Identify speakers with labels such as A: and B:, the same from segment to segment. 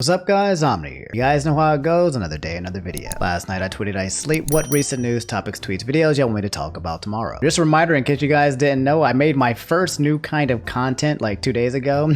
A: What's up guys, Omni here. You guys know how it goes, another day, another video. Last night I tweeted a slate what recent news, topics, tweets, videos y'all want me to talk about tomorrow. Just a reminder in case you guys didn't know, I made my first new kind of content like 2 days ago.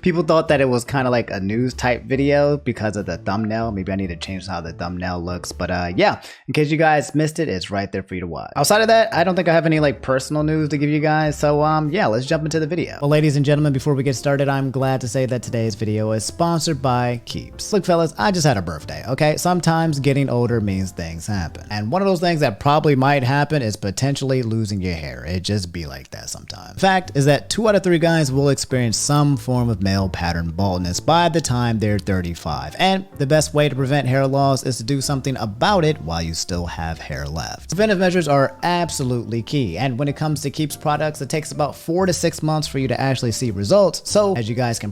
A: People thought that it was kind of like a news type video because of the thumbnail. Maybe I need to change how the thumbnail looks, but yeah, in case you guys missed it, it's right there for you to watch. Outside of that, I don't think I have any like personal news to give you guys, so yeah, let's jump into the video. Well, ladies and gentlemen, before we get started, I'm glad to say that today's video is sponsored by Keeps. Look fellas, I just had a birthday, okay? Sometimes getting older means things happen. And one of those things that probably might happen is potentially losing your hair. It just be like that sometimes. Fact is that 2 out of 3 guys will experience some form of male pattern baldness by the time they're 35. And the best way to prevent hair loss is to do something about it while you still have hair left. Preventive measures are absolutely key. And when it comes to Keeps products, it takes about 4 to 6 months for you to actually see results. So as you guys can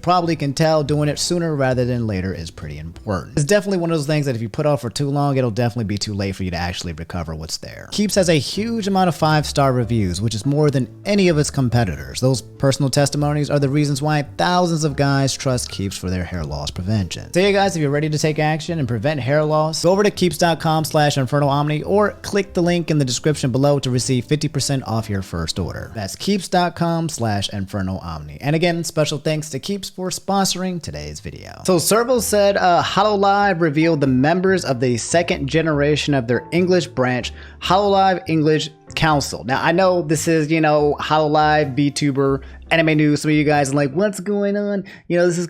A: tell, doing it sooner rather than later is pretty important. It's definitely one of those things that if you put off for too long, it'll definitely be too late for you to actually recover what's there. Keeps has a huge amount of 5-star reviews, which is more than any of its competitors. Those personal testimonies are the reasons why thousands of guys trust Keeps for their hair loss prevention. So yeah guys, if you're ready to take action and prevent hair loss, go over to keeps.com/infernoomni or click the link in the description below to receive 50% off your first order. That's keeps.com/infernoomni. And again, special thanks to Keeps for sponsoring today's video. So Servo said Hololive revealed the members of the second generation of their English branch, Hololive English Council. Now I know this is, Hololive VTuber anime news. Some of you guys are like, what's going on? This is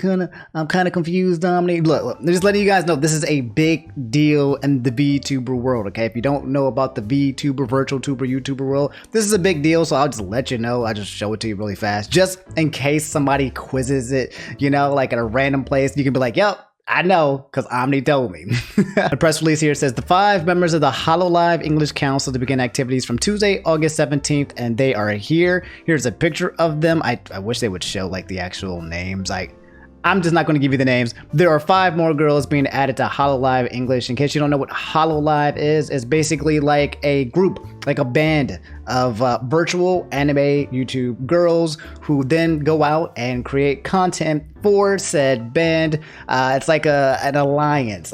A: I'm kind of confused, Omni. Look, just letting you guys know this is a big deal in the VTuber world, okay? If you don't know about the VTuber, virtual tuber, YouTuber world, this is a big deal, so I'll just let you know. I'll just show it to you really fast, just in case somebody quizzes it, like at a random place. You can be like, yep, I know, because Omni told me. The press release here says the 5 members of the Hololive English Council to begin activities from Tuesday, August 17th, and they are here. Here's a picture of them. I wish they would show like the actual names. I'm just not going to give you the names. There are 5 more girls being added to Hololive English. In case you don't know what Hololive is, it's basically like a group, like a band of virtual anime YouTube girls who then go out and create content for said band. It's like an alliance.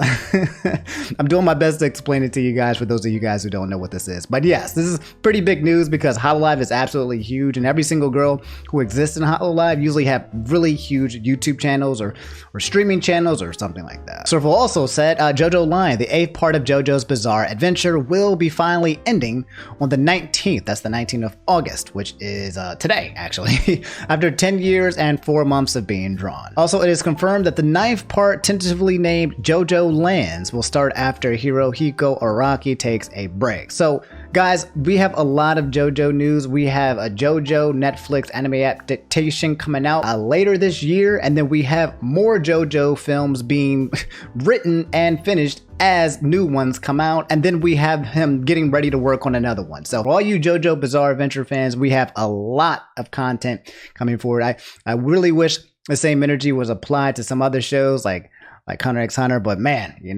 A: I'm doing my best to explain it to you guys for those of you guys who don't know what this is. But yes, this is pretty big news because Hololive is absolutely huge, and every single girl who exists in Hololive usually have really huge YouTube channels or streaming channels or something like that. Servo also said Jojolion, the 8th part of JoJo's Bizarre Adventure, will be finally ending on the 19th. That's the 19th of August, which is today, actually, after 10 years and 4 months of being drawn. Also, it is confirmed that the 9th part, tentatively named Jojolion, will start after Hirohiko Araki takes a break. So, guys, we have a lot of JoJo news. We have a JoJo Netflix anime adaptation coming out later this year, and then we have more JoJo films being written and finished as new ones come out, and then we have him getting ready to work on another one. So for all you JoJo Bizarre Adventure fans, we have a lot of content coming forward. I really wish the same energy was applied to some other shows like Hunter x Hunter, but man, you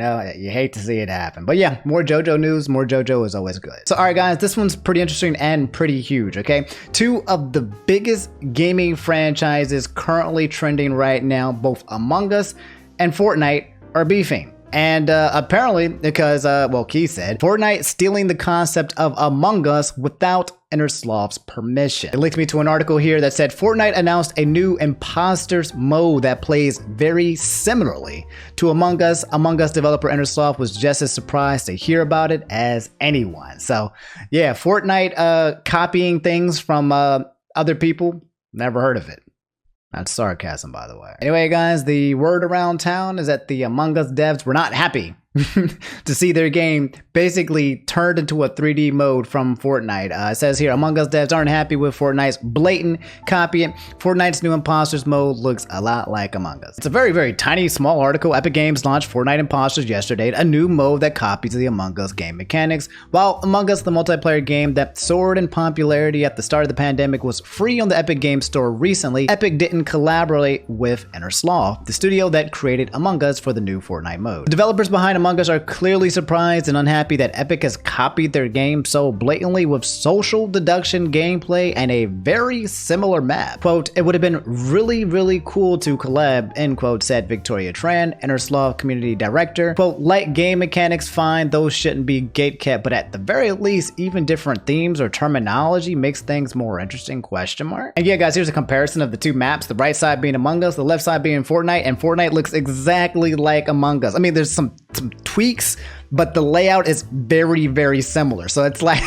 A: hate to see it happen. But yeah, more JoJo news, more JoJo is always good. So alright guys, this one's pretty interesting and pretty huge, okay? 2 of the biggest gaming franchises currently trending right now, both Among Us and Fortnite, are beefing. And apparently, because, Key said, Fortnite stealing the concept of Among Us without Innersloth's permission. It linked me to an article here that said Fortnite announced a new imposters mode that plays very similarly to Among Us. Among Us developer Innersloth was just as surprised to hear about it as anyone. So yeah, Fortnite copying things from other people, never heard of it. That's sarcasm, by the way. Anyway, guys, the word around town is that the Among Us devs were not happy to see their game basically turned into a 3D mode from Fortnite. It says here, Among Us devs aren't happy with Fortnite's blatant copying. Fortnite's new imposters mode looks a lot like Among Us. It's a very, very tiny, small article. Epic Games launched Fortnite Imposters yesterday, a new mode that copies the Among Us game mechanics. While Among Us, the multiplayer game that soared in popularity at the start of the pandemic, was free on the Epic Games Store recently, Epic didn't collaborate with Innersloth, the studio that created Among Us, for the new Fortnite mode. The developers behind Among Us are clearly surprised and unhappy that Epic has copied their game so blatantly with social deduction gameplay and a very similar map. Quote, it would have been really cool to collab, end quote, said Victoria Tran, Innerslav community director. Quote, like game mechanics, fine, those shouldn't be gatekept, but at the very least, even different themes or terminology makes things more interesting, question mark. And yeah, guys, here's a comparison of the two maps, the right side being Among Us, the left side being Fortnite, and Fortnite looks exactly like Among Us. I mean, there's some tweaks, but the layout is very similar. So it's like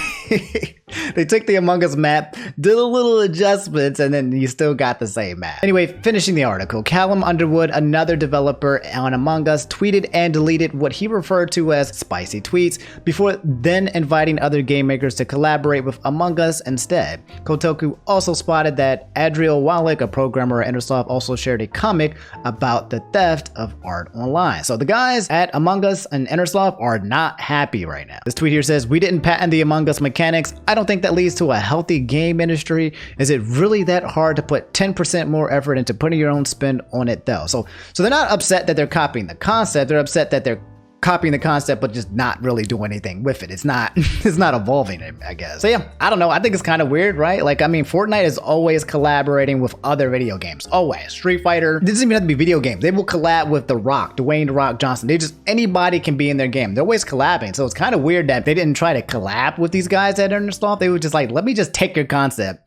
A: they took the Among Us map, did a little adjustments, and then you still got the same map. Anyway, finishing the article, Callum Underwood, another developer on Among Us, tweeted and deleted what he referred to as spicy tweets before then inviting other game makers to collaborate with Among Us instead. Kotaku also spotted that Adriel Wallach, a programmer at Innersoft, also shared a comic about the theft of art online. So the guys at Among Us and Innersoft are not happy right now. This tweet here says, we didn't patent the Among Us mechanics. I don't think that leads to a healthy game industry. Is it really that hard to put 10% more effort into putting your own spin on it though? So they're not upset that they're copying the concept. They're upset that they're copying the concept but just not really doing anything with it. It's not evolving, I guess. So yeah, I don't know. I think it's kind of weird, right? Like, I mean, Fortnite is always collaborating with other video games. Always. Street Fighter. It doesn't even have to be video games. They will collab with The Rock, Dwayne The Rock Johnson. Anybody can be in their game. They're always collabing. So it's kind of weird that they didn't try to collab with these guys at Innersoft. They were just like, let me just take your concept,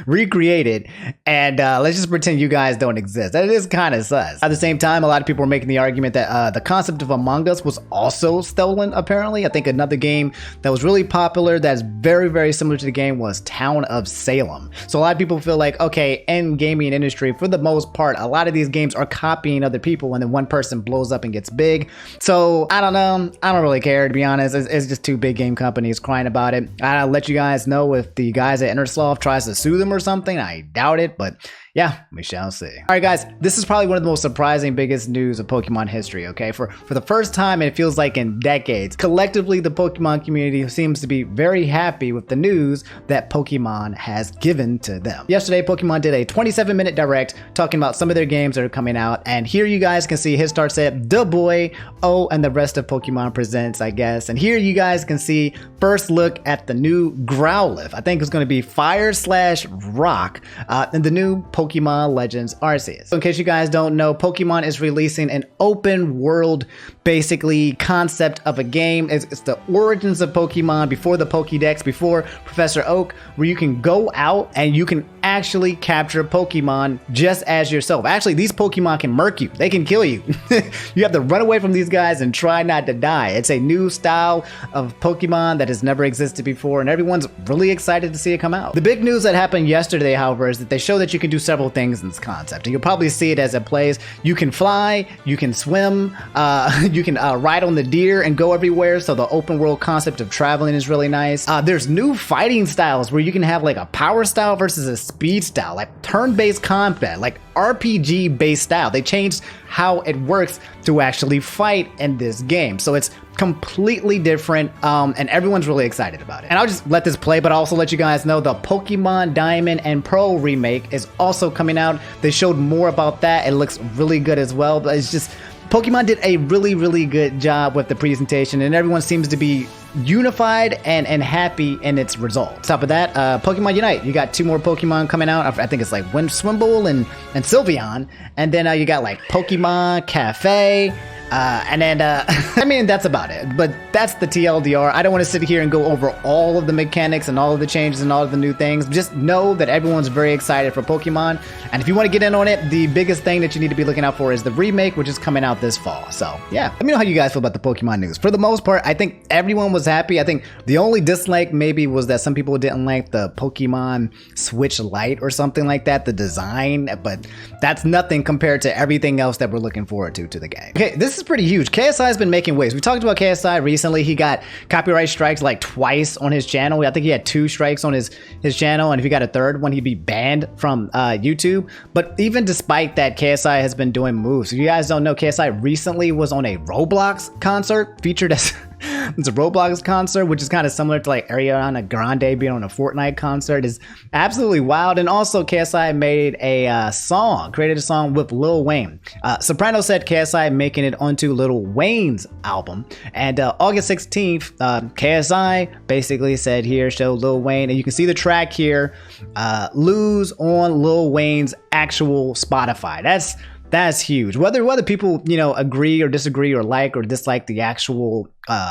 A: recreate it, and let's just pretend you guys don't exist. That is kind of sus. At the same time, a lot of people are making the argument that the concept of Among Us was also stolen, apparently. I think another game that was really popular that's very similar to the game was Town of Salem. So a lot of people feel like, okay, in gaming industry, for the most part, a lot of these games are copying other people and then one person blows up and gets big. So I don't know. I don't really care, to be honest. It's just two big game companies crying about it. I'll let you guys know if the guys at Innersoft tries to sue them or something. I doubt it, but yeah, we shall see. All right, guys, this is probably one of the most surprising, biggest news of Pokemon history, okay? For the first time, it feels like in decades, collectively, the Pokemon community seems to be very happy with the news that Pokemon has given to them. Yesterday, Pokemon did a 27-minute direct talking about some of their games that are coming out, and here you guys can see his start said, "Da boy, oh, and the rest of Pokemon presents, I guess." And here you guys can see first look at the new Growlithe. I think it's going to be Fire/Rock, and the new Pokemon Legends Arceus. So in case you guys don't know, Pokemon is releasing an open world, basically, concept of a game. It's the origins of Pokemon before the Pokédex, before Professor Oak, where you can go out and you can actually capture Pokemon just as yourself. Actually, these Pokemon can murk you. They can kill you. You have to run away from these guys and try not to die. It's a new style of Pokemon that has never existed before, and everyone's really excited to see it come out. The big news that happened yesterday, however, is that they show that you can do several things in this concept, and you'll probably see it as it plays. You can fly, you can swim, you can ride on the deer and go everywhere, so the open world concept of traveling is really nice. There's new fighting styles where you can have like a power style versus a speed style, like turn-based combat, like RPG based style. They changed how it works to actually fight in this game, so it's completely different, and everyone's really excited about it. And I'll just let this play, but I'll also let you guys know the Pokemon Diamond and Pearl remake is also coming out. They showed more about that. It looks really good as well, but it's just Pokemon did a really good job with the presentation, and everyone seems to be unified and happy in its results. Top of that, Pokemon Unite. You got two more Pokemon coming out. I think it's like Swimble and Sylveon, and then you got like Pokemon Cafe. And then, I mean, that's about it. But that's the TLDR. I don't want to sit here and go over all of the mechanics and all of the changes and all of the new things. Just know that everyone's very excited for Pokemon. And if you want to get in on it, the biggest thing that you need to be looking out for is the remake, which is coming out this fall. So, yeah. Let me know how you guys feel about the Pokemon news. For the most part, I think everyone was happy. I think the only dislike maybe was that some people didn't like the Pokemon Switch Lite or something like that, the design. But that's nothing compared to everything else that we're looking forward to the game. Okay, this is pretty huge. KSI has been making waves. We talked about KSI recently. He got copyright strikes like twice on his channel. I think he had 2 strikes on his channel, and if he got a third one, he'd be banned from YouTube. But even despite that, KSI has been doing moves. If you guys don't know, KSI recently was on a Roblox concert featured as it's a Roblox concert, which is kind of similar to like Ariana Grande being on a Fortnite concert, is absolutely wild. And also KSI made a created a song with Lil Wayne. Soprano said KSI making it onto Lil Wayne's album. And August 16th, KSI basically said here, show Lil Wayne, and you can see the track here, Lose on Lil Wayne's actual Spotify. That's huge. Whether people, you know, agree or disagree or like or dislike the actual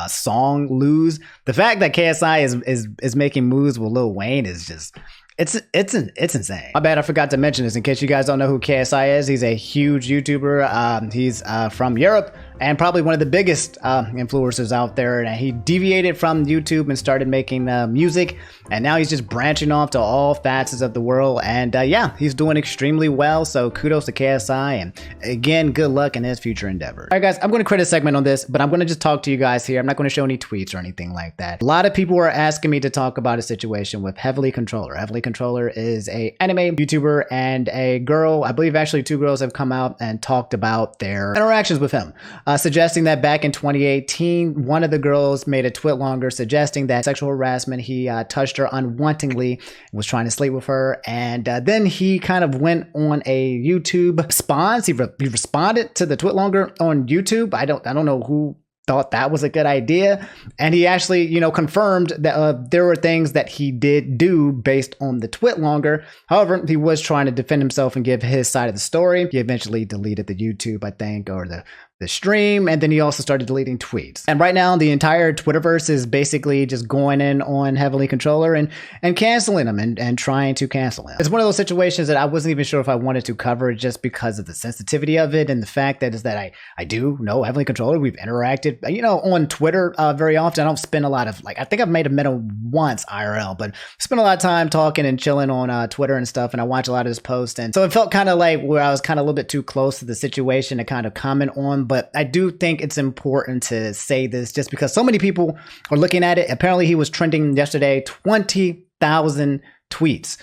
A: song Lose, the fact that KSI is making moves with Lil Wayne is just it's insane. My bad, I forgot to mention this in case you guys don't know who KSI is. He's a huge YouTuber. He's from Europe and probably one of the biggest influencers out there. And he deviated from YouTube and started making music. And now he's just branching off to all facets of the world. And yeah, he's doing extremely well. So kudos to KSI. And again, good luck in his future endeavors. All right, guys, I'm going to create a segment on this, but I'm going to just talk to you guys here. I'm not going to show any tweets or anything like that. A lot of people are asking me to talk about a situation with Heavily Controller. Heavily Controller is a anime YouTuber and a girl. I believe actually two girls have come out and talked about their interactions with him, suggesting that back in 2018, one of the girls made a tweet longer suggesting that sexual harassment. He touched her unwantingly, was trying to sleep with her, and then he kind of went on a YouTube response. He responded to the tweet longer on YouTube. I don't know who thought that was a good idea, and he actually, you know, confirmed that there were things that he did do based on the tweet longer. However, he was trying to defend himself and give his side of the story. He eventually deleted the YouTube, I think, or the stream, and then he also started deleting tweets. And right now, the entire Twitterverse is basically just going in on Heavily Controller and canceling him and trying to cancel him. It's one of those situations that I wasn't even sure if I wanted to cover just because of the sensitivity of it and the fact that is that I do know Heavily Controller. We've interacted, you know, on Twitter very often. I don't spend a lot of, like, I think I've met him once IRL, but spend a lot of time talking and chilling on Twitter and stuff, and I watch a lot of his posts. And so it felt kind of like where I was kind of a little bit too close to the situation to kind of comment on. But I do think it's important to say this just because so many people are looking at it. Apparently he was trending yesterday, 20,000 tweets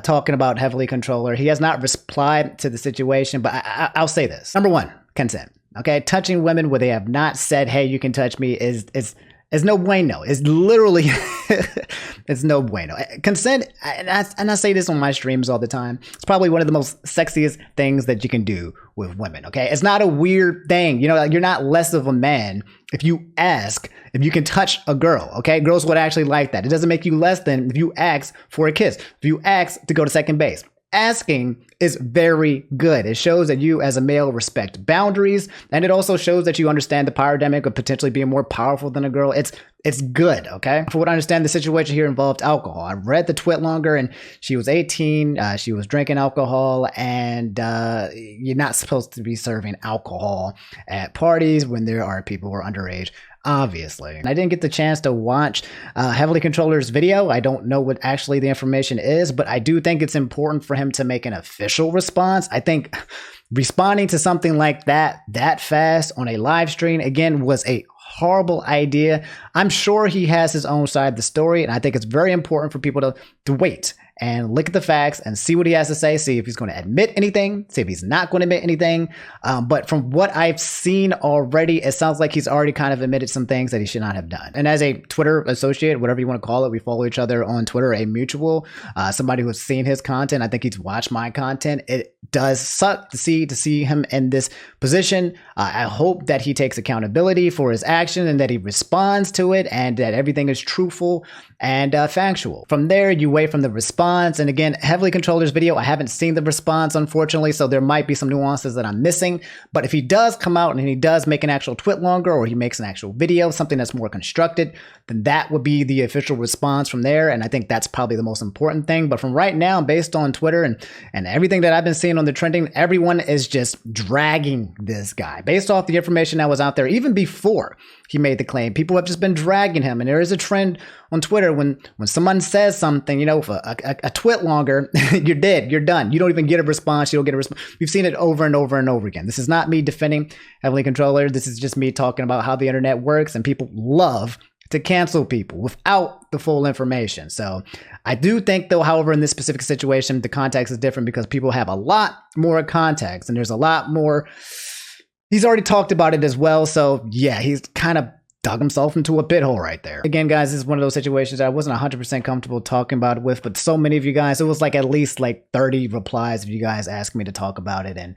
A: talking about Heavily Controller. He has not replied to the situation, but I'll say this. Number one, consent. Okay, touching women where they have not said, hey, you can touch me is no bueno. It's literally, it's no bueno. Consent, and I say this on my streams all the time, it's probably one of the most sexiest things that you can do with women, okay? It's not a weird thing. You know, you're not less of a man if you ask if you can touch a girl, okay? Girls would actually like that. It doesn't make you less than if you ask for a kiss, if you ask to go to second base. Asking is very good. It shows that you as a male respect boundaries, and it also shows that you understand the power dynamic of potentially being more powerful than a girl. It's good, okay? For what I understand, the situation here involved alcohol. I read the tweet longer, and she was 18. She was drinking alcohol, and you're not supposed to be serving alcohol at parties when there are people who are underage, obviously. I didn't get the chance to watch Heavily Controller's video. I don't know what actually the information is, but I do think it's important for him to make an official response. I think responding to something like that fast on a live stream, again, was a horrible idea. I'm sure he has his own side of the story, and I think it's very important for people to wait and look at the facts and see what he has to say, see if he's going to admit anything, see if he's not going to admit anything. But from what I've seen already, it sounds like he's already kind of admitted some things that he should not have done. And as a Twitter associate, whatever you want to call it, we follow each other on Twitter, a mutual, somebody who's seen his content. I think he's watched my content. It does suck to see him in this position. I hope that he takes accountability for his action and that he responds to it and that everything is truthful and factual. From there, you wait from the response. And again, Heavily Controller's video, I haven't seen the response, unfortunately, so there might be some nuances that I'm missing. But if he does come out and he does make an actual tweet longer, or he makes an actual video, something that's more constructed, then that would be the official response from there. And I think that's probably the most important thing. But from right now, based on Twitter and everything that I've been seeing on the trending, everyone is just dragging this guy. Based off the information that was out there, even before he made the claim, people have just been dragging him. And there is a trend on Twitter when someone says something, you know, for a tweet longer, you're dead, you're done. You don't even get a response. You don't get a response. We've seen it over and over and over again. This is not me defending Heavily Controller. This is just me talking about how the internet works, and people love to cancel people without the full information. So I do think, though, however, in this specific situation, the context is different because people have a lot more context and there's a lot more. He's already talked about it as well. So yeah, he's kind of dug himself into a pit hole right there. Again, guys, this is one of those situations that I wasn't 100% comfortable talking about it with, but so many of you guys, it was like at least like 30 replies of you guys asking me to talk about it. And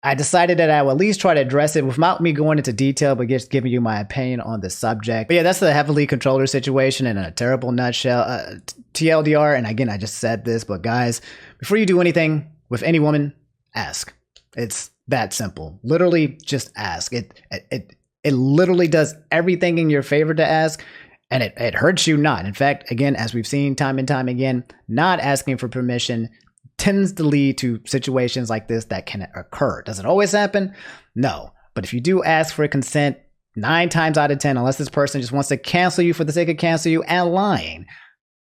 A: I decided that I would at least try to address it without me going into detail, but just giving you my opinion on the subject. But yeah, that's the heavily controller situation in a terrible nutshell. TLDR, and again, I just said this, but guys, before you do anything with any woman, ask. It's that simple. Literally, just ask. It literally does everything in your favor to ask, and it hurts you not. In fact, again, as we've seen time and time again, not asking for permission tends to lead to situations like this that can occur. Does it always happen? No. But if you do ask for consent, 9 times out of 10, unless this person just wants to cancel you for the sake of cancel you and lying,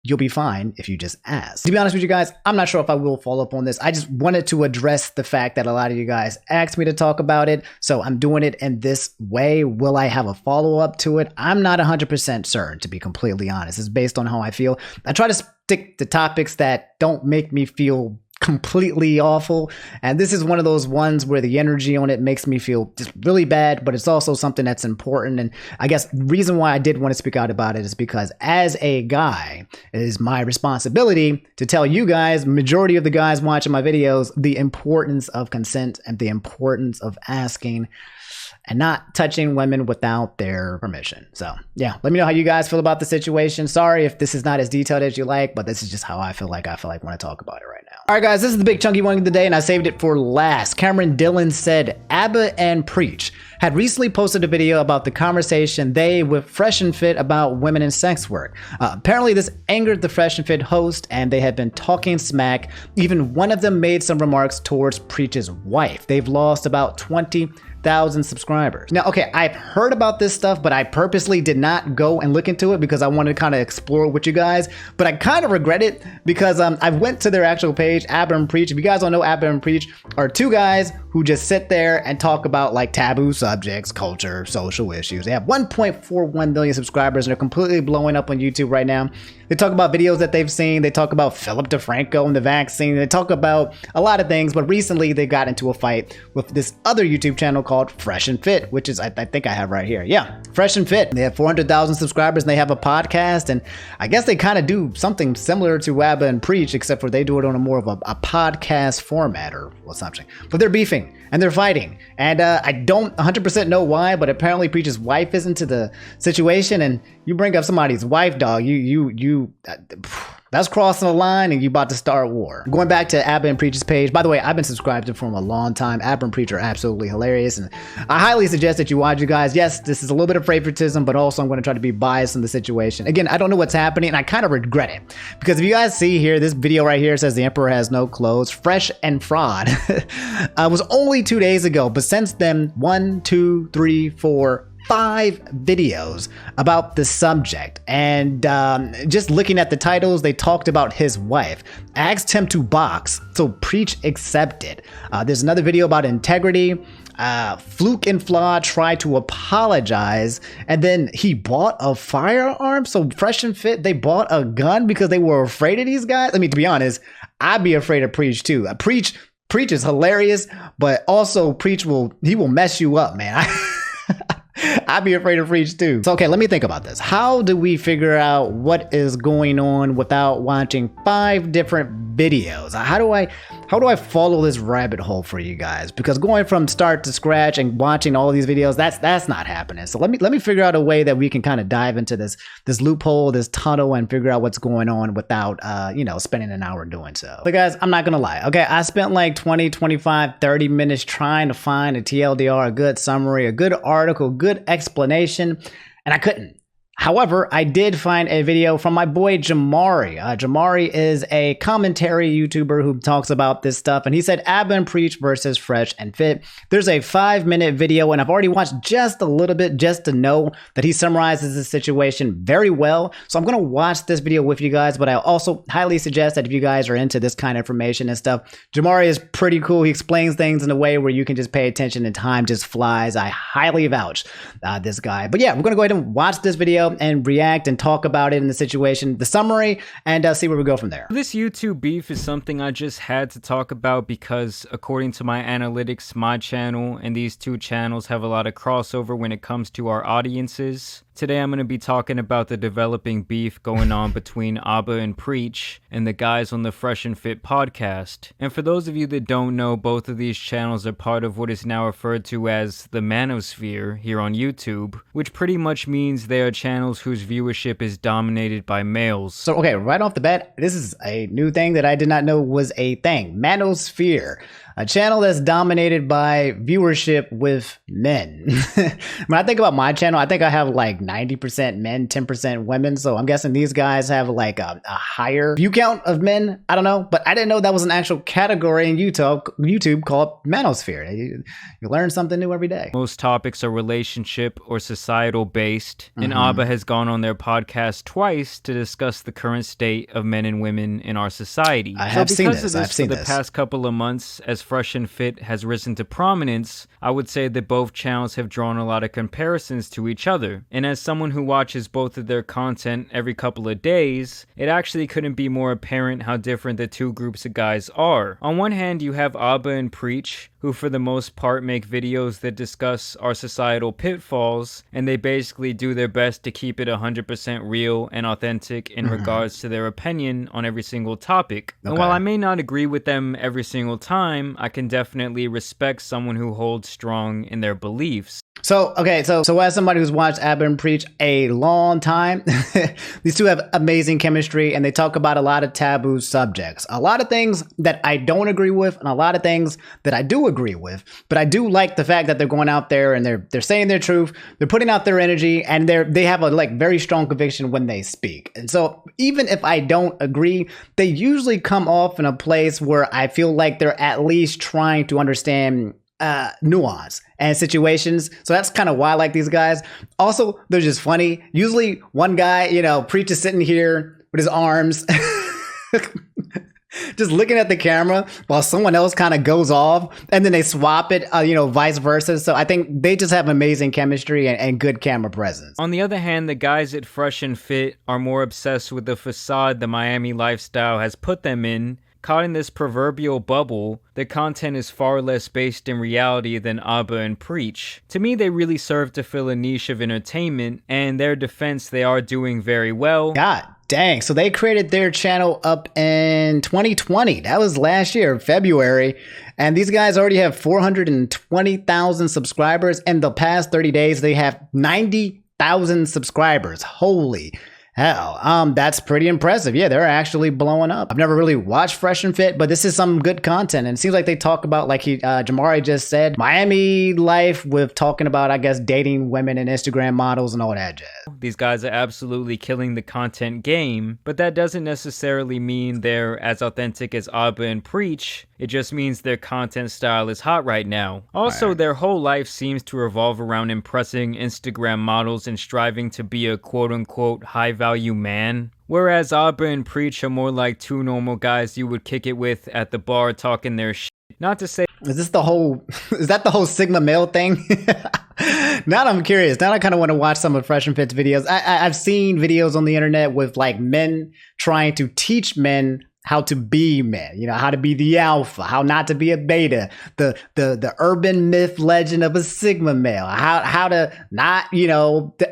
A: you'll be fine if you just ask. To be honest with you guys, I'm not sure if I will follow up on this. I just wanted to address the fact that a lot of you guys asked me to talk about it, so I'm doing it in this way. Will I have a follow-up to it? I'm not 100% certain, to be completely honest. It's based on how I feel. I try to stick to topics that don't make me feel completely awful, and this is one of those ones where the energy on it makes me feel just really bad, but it's also something that's important. And I guess the reason why I did want to speak out about it is because as a guy, it is my responsibility to tell you guys, majority of the guys watching my videos, the importance of consent and the importance of asking and not touching women without their permission. So yeah, let me know how you guys feel about the situation. Sorry if this is not as detailed as you like, but this is just how I feel like when I talk about it right now. All right, guys, this is the big chunky one of the day, and I saved it for last. Cameron Dillon said Abba and Preach had recently posted a video about the conversation they with Fresh and Fit about women in sex work. Apparently, this angered the Fresh and Fit host, and they had been talking smack. Even one of them made some remarks towards Preach's wife. They've lost about 20,000 subscribers. Now, okay, I've heard about this stuff, but I purposely did not go and look into it because I wanted to kind of explore with you guys. But I kind of regret it because I went to their actual page, Abba and Preach. If you guys don't know, Abba and Preach are 2 guys who just sit there and talk about like taboo subjects, culture, social issues. They have 1.41 million subscribers and they're completely blowing up on YouTube right now. They talk about videos that they've seen. They talk about Philip DeFranco and the vaccine. They talk about a lot of things, but recently they got into a fight with this other YouTube channel called Fresh and Fit, which is, I think I have right here. Yeah, Fresh and Fit. They have 400,000 subscribers and they have a podcast, and I guess they kind of do something similar to Abba and Preach, except for they do it on a more of a podcast format or something. But they're beefing and they're fighting, and I don't 100% know why, but apparently Preach's wife is into the situation, and you bring up somebody's wife, dog, that's crossing the line and you about to start war. Going back to Abba and Preach's page, by the way, I've been subscribed to them for a long time. Abba and Preach are absolutely hilarious, and I highly suggest that you watch, you guys. Yes, this is a little bit of favoritism, but also I'm going to try to be biased in the situation. Again, I don't know what's happening, and I kind of regret it, because if you guys see here, this video right here says the Emperor has no clothes, Fresh and Fraud was only 2 days ago, but since then, 1, 2, 3, 4, 5 videos about the subject, and just looking at the titles, they talked about his wife, asked him to box, so Preach accepted. There's another video about integrity. Fluke and Flaw tried to apologize, and then he bought a firearm. So Fresh and Fit, they bought a gun because they were afraid of these guys. I mean, to be honest, I'd be afraid of Preach too. Preach is hilarious, but also Preach will mess you up, man. I'd be afraid of Preach too. So, okay, let me think about this. How do we figure out what is going on without watching 5 different videos? How do I follow this rabbit hole for you guys? Because going from start to scratch and watching all these videos, that's not happening. So let me figure out a way that we can kind of dive into this loophole, this tunnel, and figure out what's going on without spending an hour doing so. But guys, I'm not gonna lie. Okay, I spent like 20, 25, 30 minutes trying to find a TLDR, a good summary, a good article, good explanation, and I couldn't. However, I did find a video from my boy Jamari. Jamari is a commentary YouTuber who talks about this stuff, and he said Abba and Preach versus Fresh and Fit. There's a 5-minute video, and I've already watched just a little bit just to know that he summarizes the situation very well. So I'm going to watch this video with you guys, but I also highly suggest that if you guys are into this kind of information and stuff, Jamari is pretty cool. He explains things in a way where you can just pay attention and time just flies. I highly vouch this guy. But yeah, we're going to go ahead and watch this video and react and talk about it in the situation, the summary, and see where we go from there.
B: This YouTube beef is something I just had to talk about because according to my analytics, my channel and these 2 channels have a lot of crossover when it comes to our audiences. Today I'm going to be talking about the developing beef going on between Abba and Preach and the guys on the Fresh and Fit podcast. And for those of you that don't know, both of these channels are part of what is now referred to as the Manosphere here on YouTube, which pretty much means they are channels whose viewership is dominated by males.
A: So, okay, right off the bat, this is a new thing that I did not know was a thing. Manosphere, a channel that's dominated by viewership with men. When I think about my channel, I think I have like 90% men, 10% women. So I'm guessing these guys have like a higher view count of men. I don't know, but I didn't know that was an actual category in YouTube called Manosphere. You learn something new every day.
B: Most topics are relationship or societal based, and Abba has gone on their podcast twice to discuss the current state of men and women in our society.
A: I have seen this. I've seen
B: for the past couple of months, as Fresh and Fit has risen to prominence, I would say that both channels have drawn a lot of comparisons to each other. And as someone who watches both of their content every couple of days, it actually couldn't be more apparent how different the two groups of guys are. On one hand, you have Abba and Preach, who for the most part make videos that discuss our societal pitfalls, and they basically do their best to keep it 100% real and authentic in regards to their opinion on every single topic. And while I may not agree with them every single time, I can definitely respect someone who holds strong in their beliefs.
A: So, okay, so as somebody who's watched Abba and Preach a long time, these two have amazing chemistry and they talk about a lot of taboo subjects. A lot of things that I don't agree with and a lot of things that I do agree with. But I do like the fact that they're going out there and they're saying their truth, they're putting out their energy, and they have a like very strong conviction when they speak. And so even if I don't agree, they usually come off in a place where I feel like they're at least trying to understand nuance and situations. So that's kind of why I like these guys. Also, they're just funny. Usually one guy, Preach is sitting here with his arms just looking at the camera while someone else kind of goes off, and then they swap it, vice versa. So I think they just have amazing chemistry and good camera presence.
B: On the other hand, the guys at Fresh and Fit are more obsessed with the facade the Miami lifestyle has put them in. Caught in this proverbial bubble, the content is far less based in reality than Abba and Preach. To me, they really serve to fill a niche of entertainment, and their defense, they are doing very well.
A: God dang, so they created their channel up in 2020. That was last year, February. And these guys already have 420,000 subscribers. In the past 30 days, they have 90,000 subscribers. Holy hell, that's pretty impressive. Yeah, they're actually blowing up. I've never really watched Fresh and Fit, but this is some good content. And it seems like they talk about, like Jamari just said, Miami life with talking about, I guess, dating women and Instagram models and all that jazz.
B: These guys are absolutely killing the content game, but that doesn't necessarily mean they're as authentic as Abba and Preach. It just means their content style is hot right now. Also, their whole life seems to revolve around impressing Instagram models and striving to be a quote-unquote high-value man. Whereas Abba and Preach are more like two normal guys you would kick it with at the bar talking their shit. Not to say...
A: is that the whole Sigma male thing? Now I'm curious. Now I kind of want to watch some of Fresh and Fit's videos. I've seen videos on the internet with like men trying to teach men how to be men, how to be the alpha, how not to be a beta, the urban myth legend of a Sigma male, how to not,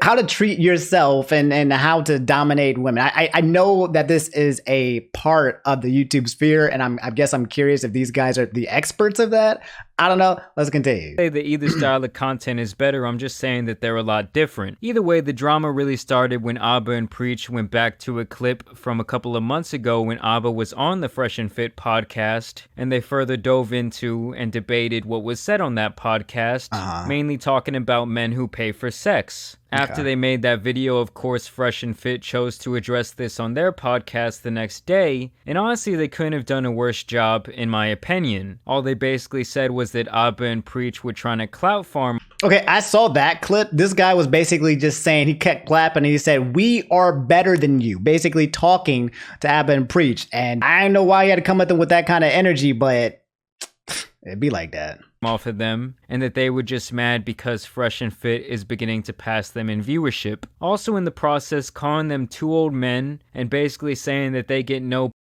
A: how to treat yourself and how to dominate women. I know that this is a part of the YouTube sphere, and I guess I'm curious if these guys are the experts of that. I don't know. Let's continue.
B: Say that either style of content is better. I'm just saying that they're a lot different. Either way, the drama really started when Abba and Preach went back to a clip from a couple of months ago when Abba was on the Fresh and Fit podcast, and they further dove into and debated what was said on that podcast, mainly talking about men who pay for sex. After they made that video, of course, Fresh and Fit chose to address this on their podcast the next day, and honestly, they couldn't have done a worse job, in my opinion. All they basically said was that Abba and Preach were trying to clout farm.
A: Okay, I saw that clip. This guy was basically just saying, he kept clapping and he said, "We are better than you," basically talking to Abba and Preach. And I don't know why he had to come at them with that kind of energy, but it'd be like that.
B: Off of them, and that they were just mad because Fresh and Fit is beginning to pass them in viewership. Also in the process, calling them two old men and basically saying that they get no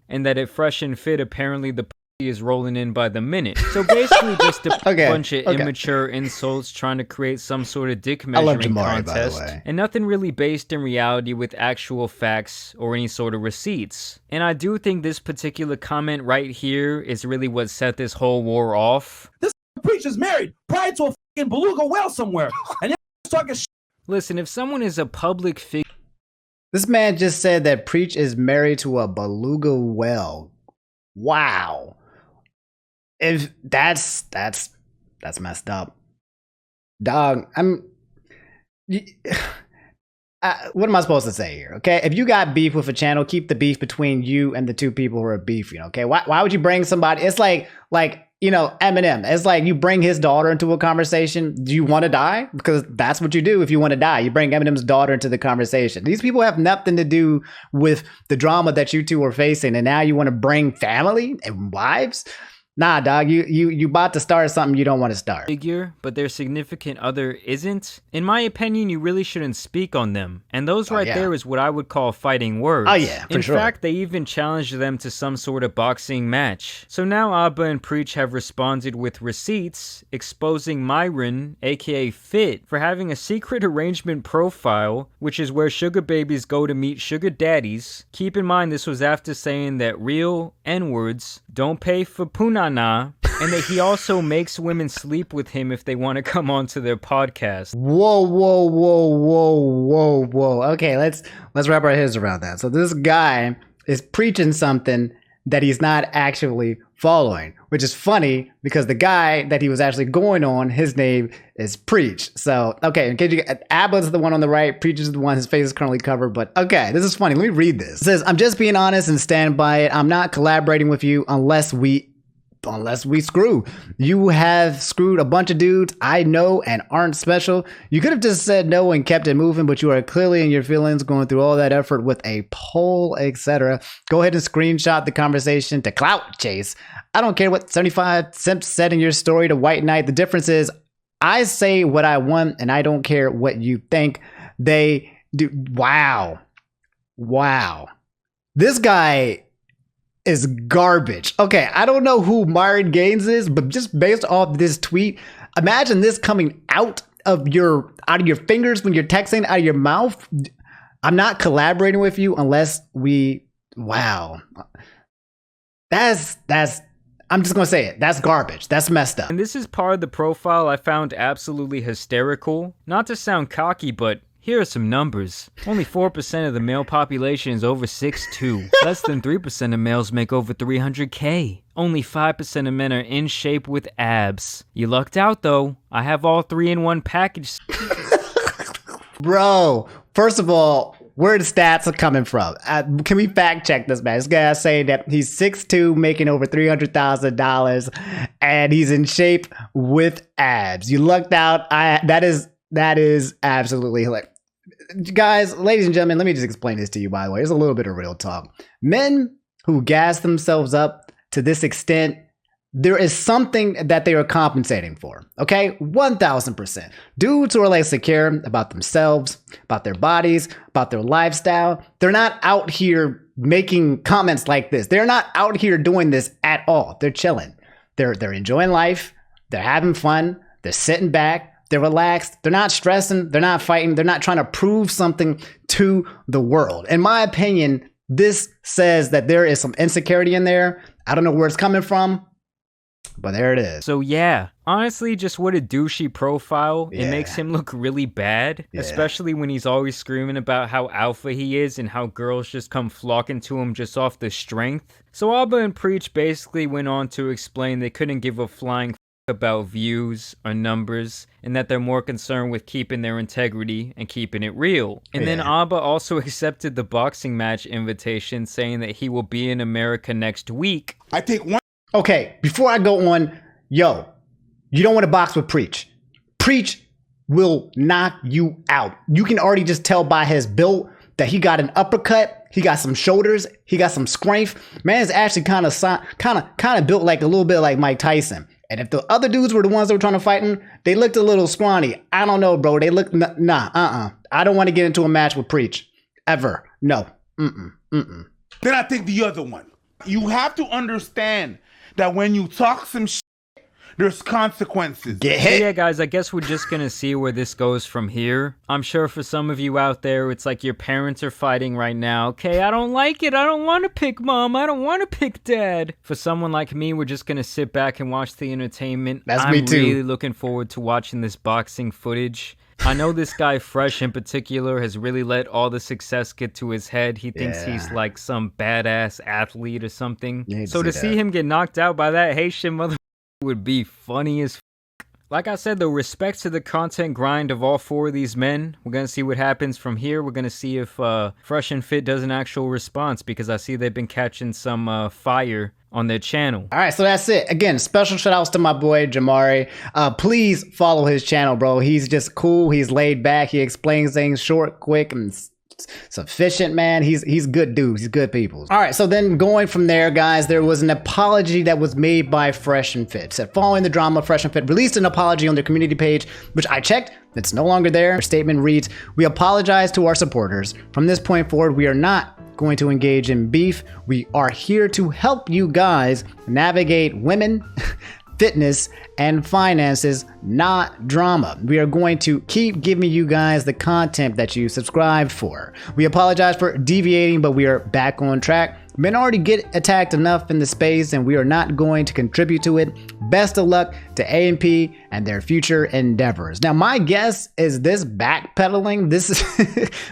B: and that at Fresh and Fit apparently the is rolling in by the minute. So basically just a
A: Okay,
B: bunch of
A: okay.
B: immature insults trying to create some sort of dick
A: I love
B: measuring
A: Jamari, by the
B: contest,
A: way.
B: and nothing really based in reality with actual facts or any sort of receipts. And I do think this particular comment right here is really what set this whole war off.
C: This preacher's married prior to a fucking beluga whale somewhere, and they're talking shit.
B: Listen, if someone is a public figure,
A: This man just said that Preach is married to a beluga whale. Wow. If that's messed up. Dog, what am I supposed to say here? Okay, if you got beef with a channel, keep the beef between you and the two people who are beefing. Okay, why would you bring somebody? It's like you know, Eminem. It's like you bring his daughter into a conversation. Do you want to die? Because that's what you do if you want to die. You bring Eminem's daughter into the conversation. These people have nothing to do with the drama that you two are facing, and now you want to bring family and wives? Nah, dog, you about to start something you don't want to start.
B: but their significant other isn't. In my opinion, you really shouldn't speak on them. And those there is what I would call fighting words.
A: Oh yeah, for sure.
B: In fact, they even challenged them to some sort of boxing match. So now Abba and Preach have responded with receipts exposing Myron, aka Fit, for having a secret arrangement profile, which is where sugar babies go to meet sugar daddies. Keep in mind this was after saying that real N-words don't pay for punana, and that he also makes women sleep with him if they want to come onto their podcast.
A: Whoa. Okay, let's wrap our heads around that. So this guy is preaching something that he's not actually following, which is funny because the guy that he was actually going on, his name is Preach. So, okay, in case you get, Abba's the one on the right, Preach is the one, his face is currently covered, but okay, this is funny. Let me read this. It says, I'm just being honest and stand by it. I'm not collaborating with you unless we screw. You have screwed a bunch of dudes I know and aren't special. You could have just said no and kept it moving, but you are clearly in your feelings going through all that effort with a poll, etc. Go ahead and screenshot the conversation to clout chase. I don't care what 75 Simps said in your story to White Knight. The difference is I say what I want and I don't care what you think. They do. Wow. This guy is garbage. Okay, I don't know who Myron Gaines is, but just based off this tweet, imagine this coming out of your fingers when you're texting, out of your mouth. I'm not collaborating with you unless we. Wow, that's. I'm just gonna say it. That's garbage. That's messed up.
B: And this is part of the profile I found absolutely hysterical. Not to sound cocky, but here are some numbers. Only 4% of the male population is over 6'2". Less than 3% of males make over 300K. Only 5% of men are in shape with abs. You lucked out though. I have all 3 in one package.
A: Bro, first of all, where the stats are coming from? Can we fact check this, man? This guy saying that he's 6'2", making over $300,000, and he's in shape with abs. You lucked out. That is absolutely hilarious. Guys, ladies and gentlemen, let me just explain this to you, by the way. There's a little bit of real talk. Men who gas themselves up to this extent, there is something that they are compensating for, okay? 1000%. Dudes who are like secure about themselves, about their bodies, about their lifestyle, they're not out here making comments like this. They're not out here doing this at all. They're chilling. They're enjoying life. They're having fun. They're sitting back. They're relaxed. They're not stressing. They're not fighting. They're not trying to prove something to the world. In my opinion, this says that there is some insecurity in there. I don't know where it's coming from, but there it is.
B: So yeah, honestly, just what a douchey profile. It makes him look really bad, especially when he's always screaming about how alpha he is and how girls just come flocking to him just off the strength. So Abba and Preach basically went on to explain they couldn't give a flying about views or numbers, and that they're more concerned with keeping their integrity and keeping it real. And then Abba also accepted the boxing match invitation, saying that he will be in America next week.
C: I take one.
A: Okay, before I go on, yo, you don't want to box with Preach. Preach will knock you out. You can already just tell by his build that he got an uppercut, he got some shoulders, he got some strength. Man is actually kind of built like a little bit like Mike Tyson. And if the other dudes were the ones that were trying to fight him, they looked a little scrawny. I don't know, bro. They look I don't want to get into a match with Preach ever. No.
C: Then I think the other one. You have to understand
D: that when you talk some shit, there's consequences.
A: Get
B: So
A: hit.
B: yeah, guys, I guess we're just gonna see where this goes from here. I'm sure for some of you out there, it's like your parents are fighting right now. Okay, I don't like it. I don't want to pick mom. I don't want to pick dad. For someone like me, we're just gonna sit back and watch the entertainment.
A: That's me too.
B: I'm really looking forward to watching this boxing footage. I know this guy Fresh in particular has really let all the success get to his head. He thinks he's like some badass athlete or something. So to see him get knocked out by that Haitian mother would be funny as f. Like I said, though, respect to the content grind of all four of these men. We're gonna see what happens from here. We're gonna see if Fresh and Fit does an actual response, because I see they've been catching some fire on their channel.
A: All right, so that's it. Again, special shout outs to my boy Jamari. Please follow his channel, bro. He's just cool. He's laid back. He explains things short, quick, and sufficient, man. He's good dudes. He's good people. All right, so then going from there, guys, there was an apology that was made by Fresh and Fit. Said following the drama, Fresh and Fit released an apology on their community page, which I checked. It's no longer there. Their statement reads, "We apologize to our supporters. From this point forward, we are not going to engage in beef. We are here to help you guys navigate women, fitness, and finances, not drama. We are going to keep giving you guys the content that you subscribed for. We apologize for deviating, but we are back on track. Men already get attacked enough in the space, and we are not going to contribute to it. Best of luck to A&P and their future endeavors." Now, my guess is this backpedaling, this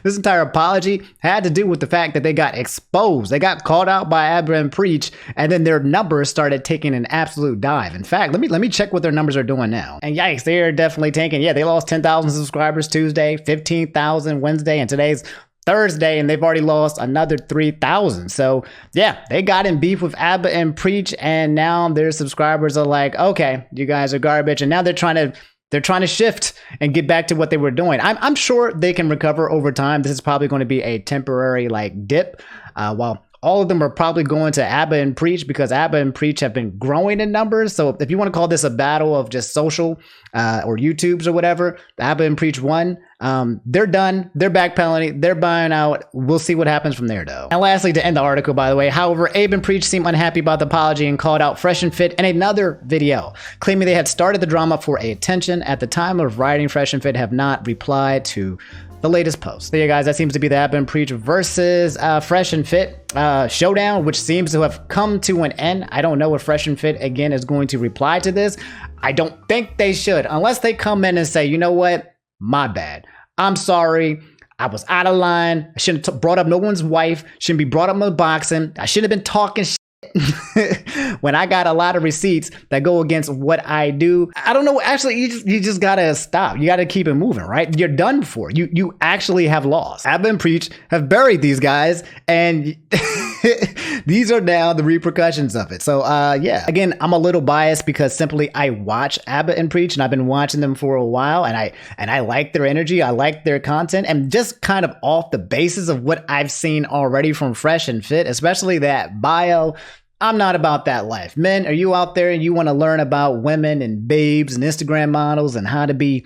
A: entire apology had to do with the fact that they got exposed. They got called out by Abba and Preach, and then their numbers started taking an absolute dive. In fact, let me check what their numbers are doing now. And yikes, they are definitely tanking. Yeah, they lost 10,000 subscribers Tuesday, 15,000 Wednesday, and today's Thursday, and they've already lost another 3,000. So yeah, they got in beef with Abba and Preach, and now their subscribers are like, okay, you guys are garbage, and now they're trying to shift and get back to what they were doing. I'm sure they can recover over time. This is probably going to be a temporary like dip, while all of them are probably going to Abba and Preach, because Abba and Preach have been growing in numbers. So if you want to call this a battle of just social or YouTubes or whatever, Abba and Preach won. They're done. They're backpedaling. They're buying out. We'll see what happens from there, though. And lastly, to end the article, by the way, however, Abe and Preach seem unhappy about the apology and called out Fresh and Fit in another video, claiming they had started the drama for attention. At the time of writing, Fresh and Fit have not replied to the latest post. So yeah, guys, that seems to be the App and Preach versus Fresh and Fit showdown, which seems to have come to an end. I don't know if Fresh and Fit again is going to reply to this. I don't think they should, unless they come in and say, you know what, my bad. I'm sorry. I was out of line. I shouldn't have brought up no one's wife. Shouldn't be brought up my boxing. I shouldn't have been talking shit when I got a lot of receipts that go against what I do. I don't know. Actually, you just gotta stop. You gotta keep it moving, right? You're done for. You actually have lost. Abba and Preach have buried these guys, and these are now the repercussions of it. So yeah, again, I'm a little biased because simply I watch Abba and Preach, and I've been watching them for a while, and I like their energy. I like their content, and just kind of off the basis of what I've seen already from Fresh and Fit, especially that bio. I'm not about that life. Men, are you out there and you want to learn about women and babes and Instagram models and how to be,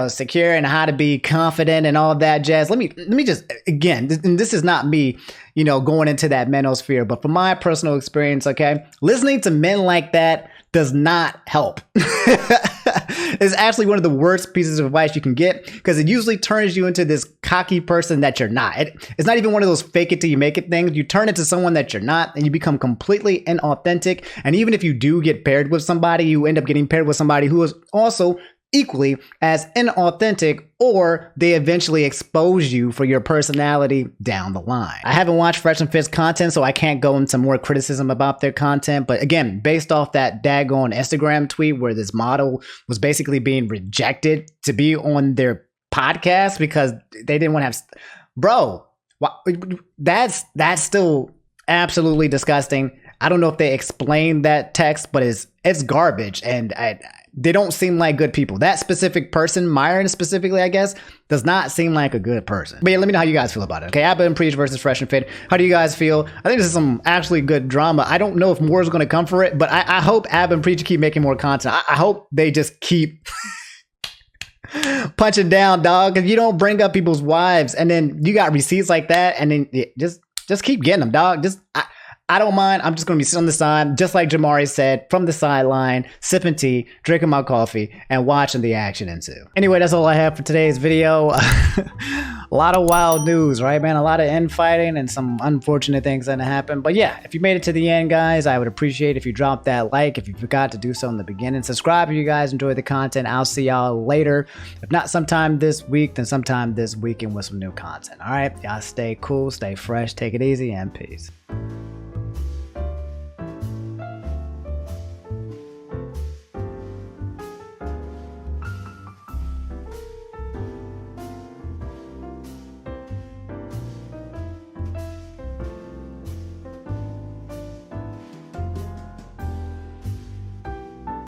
A: secure and how to be confident and all that jazz? Let me just, again, and this is not me, going into that manosphere, but from my personal experience, okay, listening to men like that does not help. It's actually one of the worst pieces of advice you can get, because it usually turns you into this cocky person that you're not. It's not even one of those fake it till you make it things. You turn into someone that you're not, and you become completely inauthentic. And even if you do get paired with somebody, you end up getting paired with somebody who is also equally as inauthentic, or they eventually expose you for your personality down the line. I haven't watched Fresh and Fit's content, so I can't go into more criticism about their content. But again, based off that daggone Instagram tweet where this model was basically being rejected to be on their podcast because they didn't want to have, bro, that's still absolutely disgusting. I don't know if they explained that text, but it's garbage, and they don't seem like good people. That specific person, Myron specifically, I guess, does not seem like a good person. But yeah, let me know how you guys feel about it. Okay, Abba and Preach versus Fresh and Fit. How do you guys feel? I think this is some actually good drama. I don't know if more is going to come for it, but I hope Abba and Preach keep making more content. I hope they just keep punching down, dog. If you don't bring up people's wives and then you got receipts like that, and then just keep getting them, dog. I don't mind. I'm just going to be sitting on the side, just like Jamari said, from the sideline, sipping tea, drinking my coffee, and watching the action ensue. Anyway, that's all I have for today's video. A lot of wild news, right, man? A lot of infighting and some unfortunate things that happen. But yeah, if you made it to the end, guys, I would appreciate if you dropped that like, if you forgot to do so in the beginning. Subscribe if you guys enjoy the content. I'll see y'all later. If not sometime this week, then sometime this weekend with some new content. All right, y'all stay cool, stay fresh, take it easy, and peace.